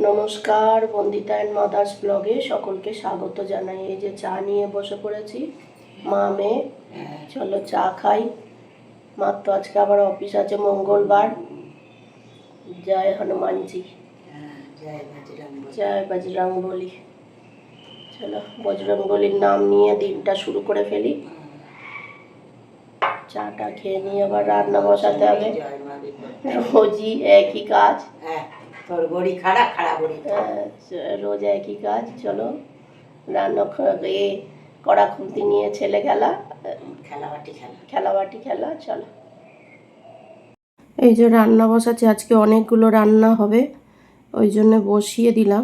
নমস্কার, Bandita and mother's ব্লগে সকলকে স্বাগত জানাই। এই যে চা নিয়ে বসে পড়েছি, মা মেয়ে। চলো চা খাই। মার তো আজকে আবার অফিস আছে, মঙ্গলবার। জয় হনুমানজি, জয় বজরং বলি। চলো বজরং বলির নাম নিয়ে দিনটা শুরু করে ফেলি। চাটা খেয়ে নিয়ে আবার রান্না বসাতে হবে। রোজই একই কাজ, রোজ একই কাজ। চলো রান্না কড়া খুন্তি নিয়ে ছেলে খেলাবাটি খেলা। চলো এই যে রান্না বসাচ্ছে, আজকে অনেকগুলো রান্না হবে, ওই জন্য বসিয়ে দিলাম।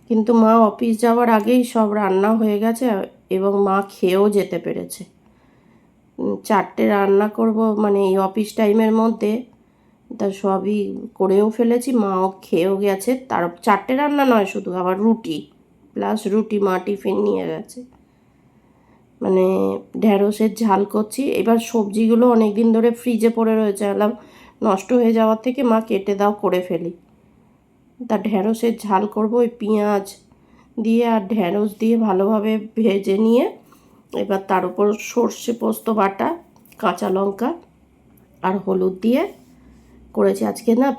কিন্তু মা অফিস যাওয়ার আগেই সব রান্না হয়ে গেছে এবং মা খেয়েও যেতে পেরেছে। 4টে রান্না করব, মানে এই অফিস টাইমের মধ্যে, তা সবই করেও ফেলেছি, মাও খেয়েও গেছে। তার 4টে রান্না নয়, শুধু আবার রুটি প্লাস রুটি মা টিফিন নিয়ে গেছে। মানে ঢ্যাঁড়সের ঝাল করছি। এবার সবজিগুলো অনেক দিন ধরে ফ্রিজে পড়ে রয়েছে, এলাম নষ্ট হয়ে যাওয়ার থেকে মা কেটে দাও, করে ফেলি। তা ঢ্যাঁড়সের ঝাল করব ওই পেঁয়াজ দিয়ে আর ঢ্যাঁড়স দিয়ে ভালোভাবে ভেজে নিয়ে, এবার তার উপর সর্ষে পোস্ত বাটা, কাঁচা লঙ্কা আর হলুদ দিয়ে করেছি। আজকে না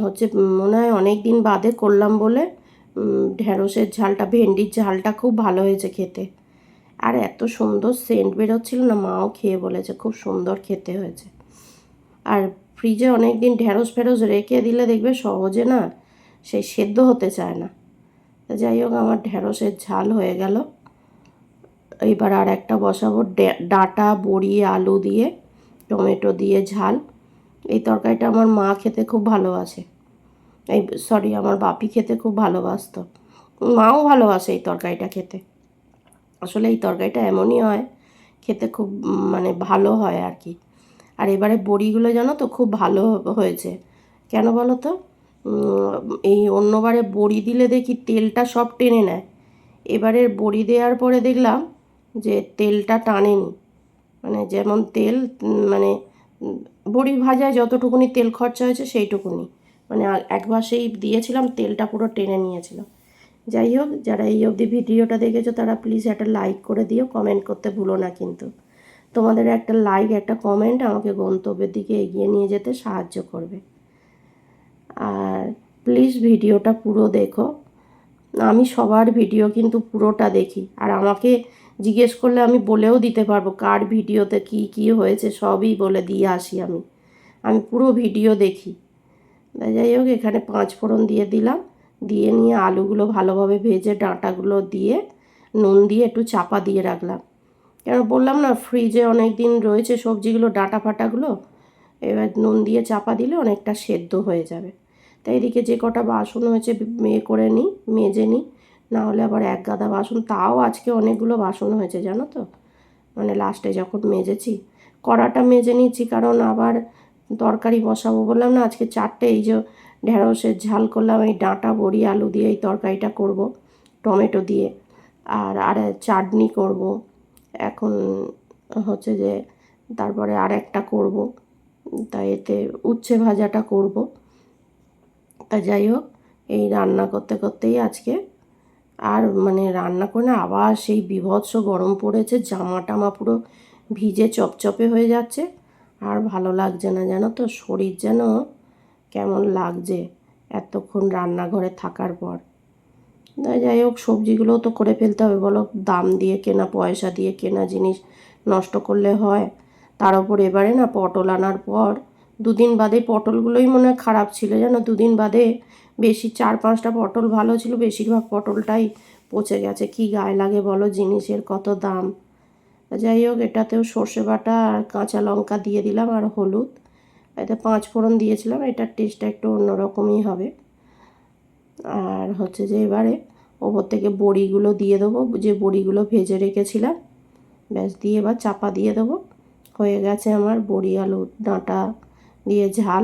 হচ্ছে মনে হয় অনেক দিন বাদে করলাম বলে ঢ্যাঁড়সের ঝালটা, ভেন্ডির ঝালটা খুব ভালো হয়েছে খেতে। আর এত সুন্দর সেন্ট বেরোচ্ছিল না, মাও খেয়ে বলেছে খুব সুন্দর খেতে হয়েছে। আর ফ্রিজে অনেক দিন ঢ্যাঁড়স ফেরস রেখে দিলে দেখবে সহজে না সেই সেদ্ধ হতে চায় না। যাই হোক, আমার ঢ্যাঁড়সের ঝাল হয়ে গেল। এইবার আর একটা বসাবো, ডাঁটা বড়ি আলু দিয়ে টমেটো দিয়ে ঝাল। এই তরকারিটা আমার মা খেতে খুব ভালোবাসে, আমার বাপি খেতে খুব ভালোবাসতো, মাও ভালোবাসে এই তরকারিটা খেতে। আসলে এই তরকারিটা এমনই হয়, খেতে খুব মানে ভালো হয় আর কি। আর এবারে বড়িগুলো জানো তো খুব ভালো হয়েছে। কেন বলো তো, এই অন্যবারে বড়ি দিলে দেখি তেলটা সব টেনে নেয়, এবারের বড়ি দেওয়ার পরে দেখলাম যে তেলটা টানেনি। মানে যেমন তেল, মানে বড়ি ভাজায় যতটুকুনি তেল খরচা হয়েছে সেইটুকুনি, মানে একবার সেই দিয়েছিলাম তেলটা পুরো টেনে নিয়েছিল। যাই হোক, যারা এই অবধি ভিডিওটা দেখেছো তারা প্লিজ একটা লাইক করে দিও, কমেন্ট করতে ভুলো না কিন্তু। তোমাদের একটা লাইক, একটা কমেন্ট আমাকে গন্তব্যের দিকে এগিয়ে নিয়ে যেতে সাহায্য করবে। আর প্লিজ ভিডিওটা পুরো দেখো। আমি সবার ভিডিও কিন্তু পুরোটা দেখি, আর আমাকে জিজ্ঞেস করলে আমি বলেও দিতে পারবো কার ভিডিওতে কি কি হয়েছে, সবই বলে দিয়ে আসি আমি পুরো ভিডিও দেখি। যাই হোক, এখানে 5 ফোড়ন দিয়ে দিলাম, দিয়ে নিয়ে আলুগুলো ভালোভাবে ভেজে ডাঁটাগুলো দিয়ে নুন দিয়ে একটু চাপা দিয়ে রাখলাম। কেন বললাম না, ফ্রিজে অনেক দিন রয়েছে সবজিগুলো, ডাঁটা ফাটাগুলো, এবার নুন দিয়ে চাপা দিলে অনেকটা সেদ্ধ হয়ে যাবে। তাই এদিকে যে কটা বাসন হয়েছে মেজে নিই, না হলে আবার এক গাদা বাসন। তাও আজকে অনেকগুলো বাসন হয়েছে জানো তো, মানে লাস্টে যখন মেজেছি। কড়াটা মেজে নিচ্ছি কারণ আবার তরকারি বসাবো, বললাম না আজকে 4টে, এই যে ঢ্যাঁড়সের ঝাল করলাম, এই ডাঁটা বড়ি আলু দিয়ে এই তরকারিটা করব টমেটো দিয়ে, আর চাটনি করব এখন হচ্ছে যে, তারপরে আর একটা করব, তাই এতে উচ্ছে ভাজাটা করব। তা যাই হোক, এই রান্না করতে করতেই আজকে, আর মানে রান্না করে না আবার সেই বীভৎস গরম পড়েছে, জামা টামা পুরো ভিজে চপচপে হয়ে যাচ্ছে, আর ভালো লাগছে না জানো তো, শরীর যেন কেমন লাগছে এতক্ষণ রান্নাঘরে থাকার পর। যাই হোক, সবজিগুলোও তো করে ফেলতে হবে, বলো, দাম দিয়ে কেনা, পয়সা দিয়ে কেনা জিনিস নষ্ট করলে হয়? তার উপর এবারে না পটল আনার পর 2 দিন বাদে পটলগুলোই মনে হয় খারাপ ছিল জানো, 2 দিন বাদে বেশি 4-5টা পটল ভালো ছিল, বেশিরভাগ পটলটাই পচে গেছে। কি গায়ে লাগে বলো, জিনিসের কত দাম। যাই হোক, এটাতেও সর্ষে বাটা আর কাঁচা লঙ্কা দিয়ে দিলাম আর হলুদ, এতে 5 ফোড়ন দিয়েছিলাম, এটার টেস্টটা একটু অন্যরকমই হবে। আর হচ্ছে যে এবারে ওপর থেকে বড়িগুলো দিয়ে দেবো, যে বড়িগুলো ভেজে রেখেছিলাম, ব্যাস দিয়ে এবার চাপা দিয়ে দেবো। হয়ে গেছে আমার বড়ি আলু ডাঁটা দিয়ে ঝাল।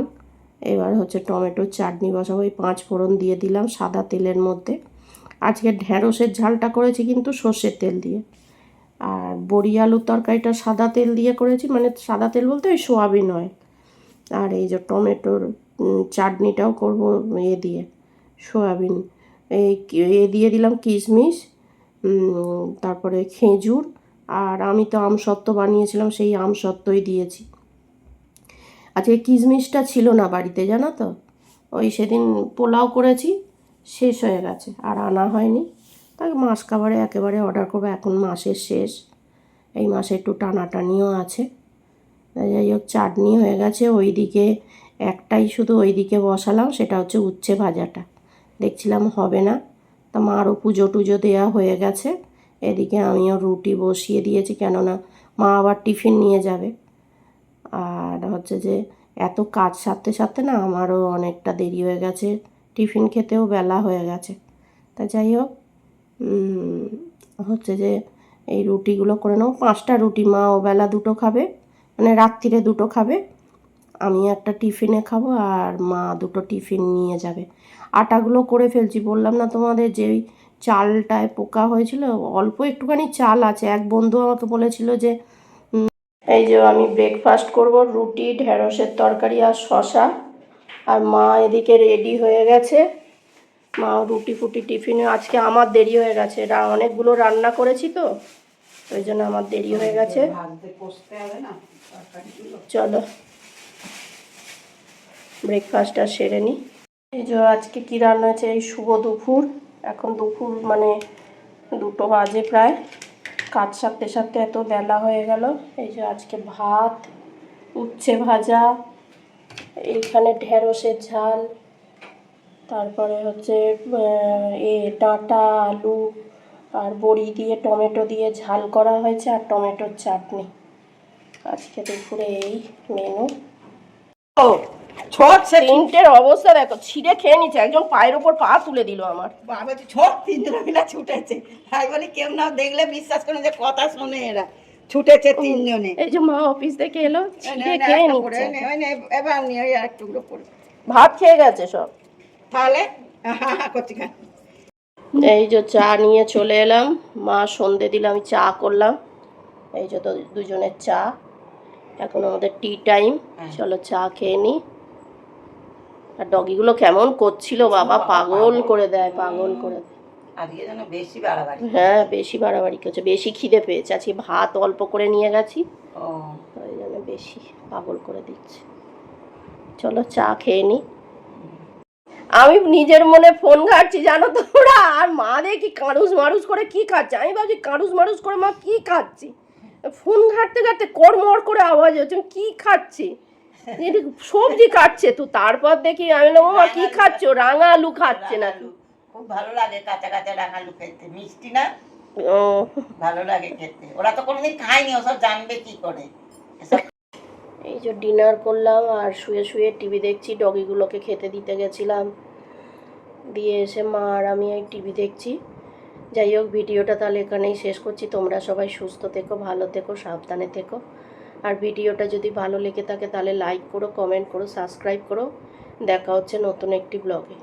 এবার হচ্ছে টমেটোর চাটনি বসাবো, ওই 5 ফোড়ন দিয়ে দিলাম সাদা তেলের মধ্যে। আজকে ঢ্যাঁড়সের ঝালটা করেছি কিন্তু সর্ষের তেল দিয়ে, আর বড়ি আলুর তরকারিটা সাদা তেল দিয়ে করেছি, মানে সাদা তেল বলতে ওই সোয়াবিন অয়েল। আর এই যে টমেটোর চাটনিটাও করব দিয়ে সয়াবিন দিয়ে দিলাম কিশমিশ, তারপরে খেজুর, আর আমি তো আমসত্ত্ব বানিয়েছিলাম, সেই আমসত্ত্বই দিয়েছি। আজকে কিশমিশটা ছিল না বাড়িতে, জানো তো, ওই সেদিন পোলাও করেছি, শেষ হয়ে গেছে আর আনা হয়নি। তাই মাস খাবারে একেবারে অর্ডার করবো, এখন মাসের শেষ, এই মাসে একটু টানাটানিও আছে। যাই হোক, চাটনি হয়ে গেছে, ওইদিকে একটাই শুধু ওইদিকে বসালাম, সেটা হচ্ছে উচ্ছে ভাজাটা, দেখছিলাম হবে না, তা মারও পুজো টুজো দেওয়া হয়ে গেছে। এদিকে আমিও রুটি বসিয়ে দিয়েছি, কেননা মা আবার টিফিন নিয়ে যাবে। আর হচ্ছে যে এত কাজ সারতে সারতে না আমারও অনেকটা দেরি হয়ে গেছে, টিফিন খেতেও বেলা হয়ে গেছে। তা যাই হোক, হচ্ছে যে এই রুটিগুলো করে নেব, 5টা রুটি, মা ও বেলা 2টো খাবে, মানে রাত্রিরে 2টো খাবে, আমি একটা টিফিনে খাবো, আর মা 2টো টিফিন নিয়ে যাবে। আটাগুলো করে ফেলছি, বললাম না তোমাদের যে ওই চালটায় পোকা হয়েছিল, অল্প একটুখানি চাল আছে। এক বন্ধু আমাকে বলেছিল যে এই যে আমি ব্রেকফাস্ট করব, রুটি, ঢেঁড়সের তরকারি আর শশা, আর মা এদিকে রেডি হয়ে গেছে, মা রুটি ফুটি টিফিনে। আজকে আমার দেরি হয়ে গেছে, অনেকগুলো রান্না করেছি তো, ওই জন্য আমার দেরি হয়ে গেছে। চলো ব্রেকফাস্টটা সেরে নিই। এই যে আজকে কী রান্না আছে, এই শুভ দুপুর, এখন দুপুর মানে 2টো বাজে প্রায়, কাজ সারতে সারতে এত বেলা হয়ে গেল। এই যে আজকে ভাত, উচ্ছে ভাজা, এইখানে ঢেঁড়সের ঝাল, তারপরে হচ্ছে ডাঁটা, আলু আর বড়ি দিয়ে টমেটো দিয়ে ঝাল করা হয়েছে, আর টমেটোর চাটনি। আজকে দুপুরে এই মেনু। ও ছোট 3টের অবস্থা দেখো, ছিঁড়ে খেয়ে নিচ্ছে, একজন পায়ের ওপর পা তুলে দিল আমার। বাবা ছোট 3জন মিলে ছুটেছে, তাই বলি কেউ না দেখলে বিশ্বাস করে যে কথা শোনে, এরা ছুটেছে 3জনে। এই যে মা অফিস থেকে এলো, ছিঁড়ে খেয়ে নিচ্ছে। এবার নিয়ে ওই আর টুকরো করে ভাত খেয়ে গেছে সব। তাহলে করছি কেন। এই যে চা নিয়ে চলে এলাম, মা সন্ধে দিলে আমি চা করলাম, এই যে তো দুজনের চা, এখন আমাদের টি টাইম, চলো চা খেয়ে নিই। আর ডগিগুলো কেমন করছিল বাবা, পাগল করে দেয়, পাগল করে দেয়। আজকে যেন বেশি বাড়াবাড়ি, হ্যাঁ বেশি বাড়াবাড়ি করছে, বেশি খিদে পেয়েছে, আজকে ভাত অল্প করে নিয়ে গেছি, ওই জন্য বেশি পাগল করে দিচ্ছে। চলো চা খেয়ে নিই। আমি নিজের মনে ফোন ঘাটছি জানো তোমরা, আর মা দেখি কাঁড়ুস মারুস করে কি খাচ্ছে, আমি ভাবছি কাঁড়ুস মারুস করে মা কি খাচ্ছি, ফোন ঘাটতে ঘাটতে কড়মড় করে আওয়াজ হচ্ছে, কি খাচ্ছি, সবজি কাটছে তো, তারপর দেখি আমি বললাম মা কি খাচ্ছ, রাঙা আলু খাচ্ছে না, খুব ভালো লাগে কাঁচা কাঁচা রাঙা আলু খেতে, মিষ্টি না, ও ভালো লাগে খেতে, ওরা তো কোনোদিন খায়নি, ওসব জানবে কি করে। এই যে ডিনার করলাম আর শুয়ে শুয়ে টিভি দেখছি, ডগিগুলোকে খেতে দিতে গেছিলাম, দিয়ে এসে মা আর আমি এই টিভি দেখছি। যাই হোক, ভিডিওটা তাহলে এখানেই শেষ করছি। তোমরা সবাই সুস্থ থেকো, ভালো থেকো, সাবধানে থেকো, আর ভিডিওটা যদি ভালো লেগে থাকে তাহলে লাইক করো, কমেন্ট করো, সাবস্ক্রাইব করো। দেখা হচ্ছে নতুন একটি ব্লগে।